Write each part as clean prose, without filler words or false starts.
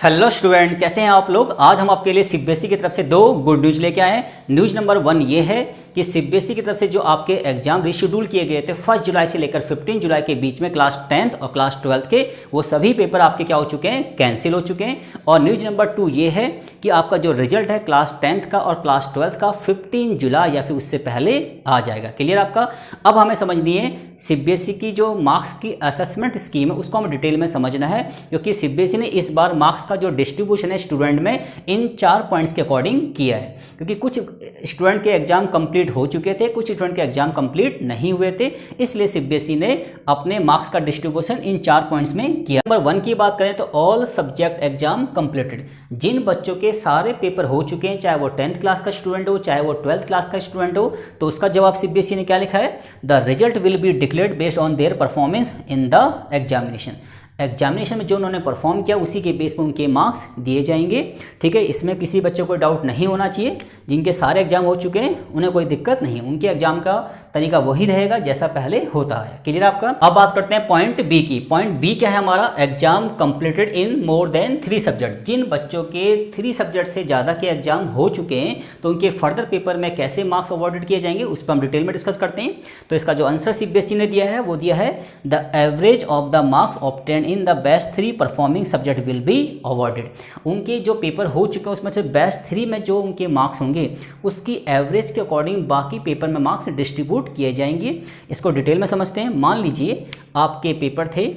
Hello student, कैसे हैं आप लोग। आज हम आपके लिए सीबीएसई की तरफ से दो गुड न्यूज़ लेके आए हैं। न्यूज़ नंबर 1 ये है कि सीबीएसई की तरफ से जो आपके एग्जाम रिशेड्यूल किए गए थे 1 जुलाई से लेकर 15 जुलाई के बीच में क्लास 10th और क्लास 12th के, वो सभी पेपर आपके क्या हो चुके हैं, कैंसिल हो चुके हैं। और न्यूज़ नंबर 2 ये है कि आपका जो रिजल्ट है क्लास 10th का और क्लास 12th का 15 जुलाई या फिर उससे पहले आ जाएगा। क्लियर आपका। अब हमें समझनी है सीबीएसई की जो मार्क्स की असेसमेंट स्कीम है उसको हमें डिटेल में समझना है, क्योंकि सीबीएसई ने इस बार मार्क्स का जो डिस्ट्रीब्यूशन है स्टूडेंट में इन 4 पॉइंट्स के अकॉर्डिंग किया है। क्योंकि कुछ स्टूडेंट के एग्जाम कंप्लीट हो चुके थे, कुछ स्टूडेंट के एग्जाम कंप्लीट नहीं हुए थे, इसलिए सीबीएसई ने अपने मार्क्स का डिस्ट्रीब्यूशन इन 4 पॉइंट्स में किया। नंबर 1 की बात करें तो ऑल सब्जेक्ट एग्जाम कंप्लीटेड, जिन बच्चों के सारे पेपर हो चुके हैं, चाहे वो 10th क्लास का स्टूडेंट हो चाहे वो 12th क्लास का स्टूडेंट हो, तो उसका जवाब सीबीएसई ने क्या लिखा है, the result will be declared based on their performance in the examination. Examination में जो उन्होंने परफॉर्म किया उसी के बेस पर उनके मार्क्स दिए जाएंगे। ठीक है, इसमें किसी बच्चों को डाउट नहीं होना चाहिए। जिनके सारे एग्जाम हो चुके हैं उन्हें कोई दिक्कत नहीं, उनके एग्जाम का तरीका वही रहेगा जैसा पहले होता है। क्लियर आपका। अब बात करते हैं पॉइंट बी की। पॉइंट बी क्या है हमारा, exam completed in more than 3 subject. जिन बच्चों के 3 सब्जेक्ट से ज़्यादा के एग्जाम हो चुके हैं तो उनके फर्दर पेपर में कैसे मार्क्स अवॉर्डेड किए जाएंगे उस पर हम डिटेल में डिस्कस करते हैं। तो इसका जो आंसर सीबीएसई ने दिया है वो दिया है the average of the marks obtain in the best 3 performing subject will be awarded. उनके जो पेपर हो चुके हैं उसमें से बेस्ट 3 में जो उनके मार्क्स होंगे उसकी एवरेज के अकॉर्डिंग बाकी पेपर में मार्क्स डिस्ट्रीब्यूट किए जाएंगे। इसको डिटेल में समझते हैं। मान लीजिए आपके पेपर थे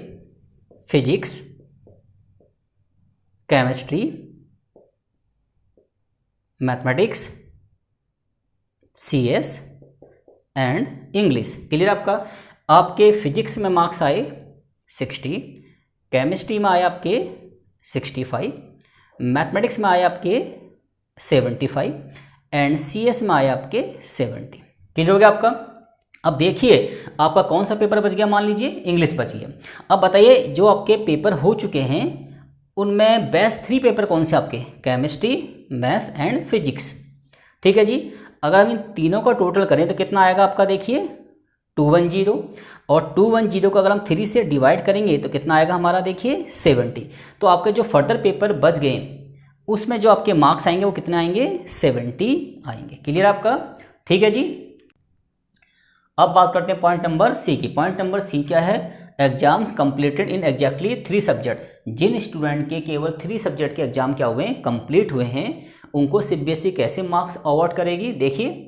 physics, chemistry, mathematics, CS and English. Clear आपका। आपके फिजिक्स में मार्क्स आए 60, केमिस्ट्री में आए आपके 65, मैथमेटिक्स में आए आपके 75 एंड सीएस में आए आपके 70। क्लियर हो गया आपका। अब देखिए आपका कौन सा पेपर बच गया, मान लीजिए इंग्लिश बच गया। अब बताइए जो आपके पेपर हो चुके हैं उनमें बेस्ट 3 पेपर कौन से आपके, केमिस्ट्री, मैथ्स एंड फिजिक्स। ठीक है जी। अगर हम इन तीनों का टोटल करें तो कितना आएगा आपका, देखिए 210, और 210 को अगर हम 3 से डिवाइड करेंगे तो कितना आएगा हमारा, देखिए 70। तो आपके जो फर्दर पेपर बच गए उसमें जो आपके मार्क्स आएंगे वो कितने आएंगे, 70 आएंगे। क्लियर आपका। ठीक है जी। अब बात करते हैं पॉइंट नंबर सी की। पॉइंट नंबर सी क्या है, exams completed in exactly 3 subject. जिन स्टूडेंट के केवल 3 सब्जेक्ट के एग्जाम क्या हुए, कंप्लीट हुए हैं, उनको सीबीएसई कैसे मार्क्स अवॉर्ड करेगी। देखिए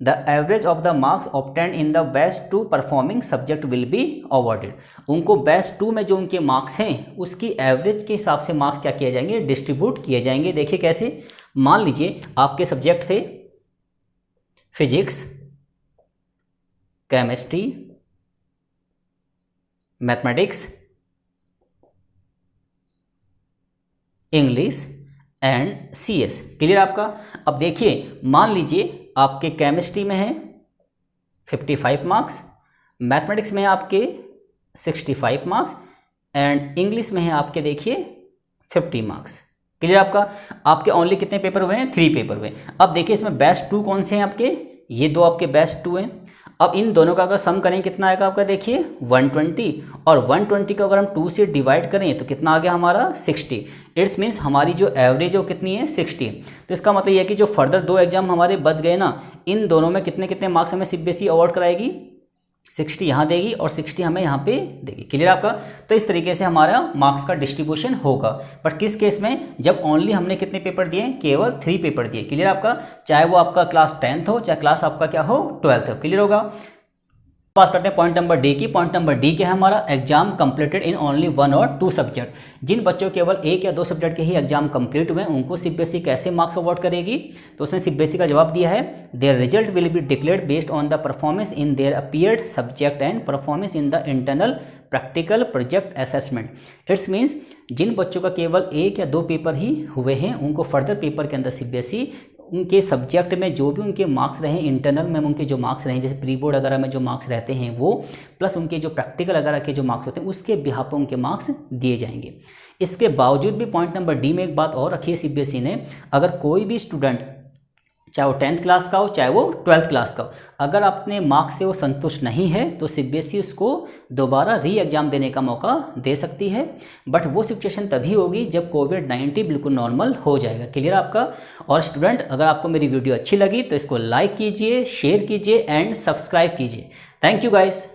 the average of the marks obtained in the best 2 performing subject will be awarded. उनको बेस्ट 2 में जो उनके मार्क्स हैं उसकी एवरेज के हिसाब से मार्क्स क्या किए जाएंगे, डिस्ट्रीब्यूट किए जाएंगे। देखिए कैसे, मान लीजिए आपके सब्जेक्ट थे physics, chemistry, mathematics, English and CS. Clear आपका। अब देखिए मान लीजिए आपके केमिस्ट्री में है 55 मार्क्स, मैथमेटिक्स में है आपके 65 मार्क्स एंड इंग्लिश में है आपके देखिए 50 मार्क्स। क्लियर आपका। आपके ओनली कितने पेपर हुए हैं, 3 पेपर हुए। अब देखिए इसमें बेस्ट 2 कौन से हैं आपके, ये 2 आपके बेस्ट 2 हैं। अब इन दोनों का अगर सम करें कितना आएगा आपका, देखिए 120, और 120 को अगर हम 2 से डिवाइड करें तो कितना आ गया हमारा, 60। इट्स मीन्स हमारी जो एवरेज है वो कितनी है, 60। तो इसका मतलब यह है कि जो फर्दर 2 एग्जाम हमारे बच गए ना, इन दोनों में कितने कितने मार्क्स हमें सीबीएसई अवॉर्ड कराएगी, 60 यहाँ देगी और 60 हमें यहाँ पे देगी। क्लियर आपका। तो इस तरीके से हमारा मार्क्स का डिस्ट्रीब्यूशन होगा। बट किस केस में, जब ओनली हमने कितने पेपर दिए, केवल 3 पेपर दिए। क्लियर आपका। चाहे वो आपका क्लास 10th हो चाहे क्लास आपका क्या हो, 12th हो। क्लियर होगा। बात करते हैं पॉइंट नंबर डी की। पॉइंट नंबर डी क्या है हमारा, एग्जाम कंप्लीटेड इन ओनली 1 और 2 सब्जेक्ट। जिन बच्चों केवल 1 या 2 सब्जेक्ट के ही एग्जाम कंप्लीट हुए उनको सीबीएसई कैसे मार्क्स अवॉर्ड करेगी। तो उसने सीबीएसई का जवाब दिया है, their result will be declared based on the performance in their appeared subject and performance in the internal practical project assessment. It's means जिन बच्चों का केवल 1 या 2 पेपर ही हुए हैं उनको फर्दर पेपर के अंदर सीबीएसई उनके सब्जेक्ट में जो भी उनके मार्क्स रहे, इंटरनल में उनके जो मार्क्स रहे, जैसे प्री बोर्ड वगैरह में जो मार्क्स रहते हैं वो, प्लस उनके जो प्रैक्टिकल वगैरह के जो मार्क्स होते हैं उसके बिहाफ पर उनके मार्क्स दिए जाएंगे। इसके बावजूद भी पॉइंट नंबर डी में एक बात और रखी है सीबीएसई ने, अगर कोई भी स्टूडेंट चाहे वो 10th क्लास का हो चाहे वो 12th क्लास का हो। अगर अपने मार्क्स से वो संतुष्ट नहीं है तो सीबीएसई उसको दोबारा री एग्ज़ाम देने का मौका दे सकती है, बट वो सिचुएशन तभी होगी जब कोविड-19 बिल्कुल नॉर्मल हो जाएगा। क्लियर आपका? और स्टूडेंट, अगर आपको मेरी वीडियो अच्छी लगी तो इसको लाइक कीजिए, शेयर कीजिए एंड सब्सक्राइब कीजिए। Thank you guys.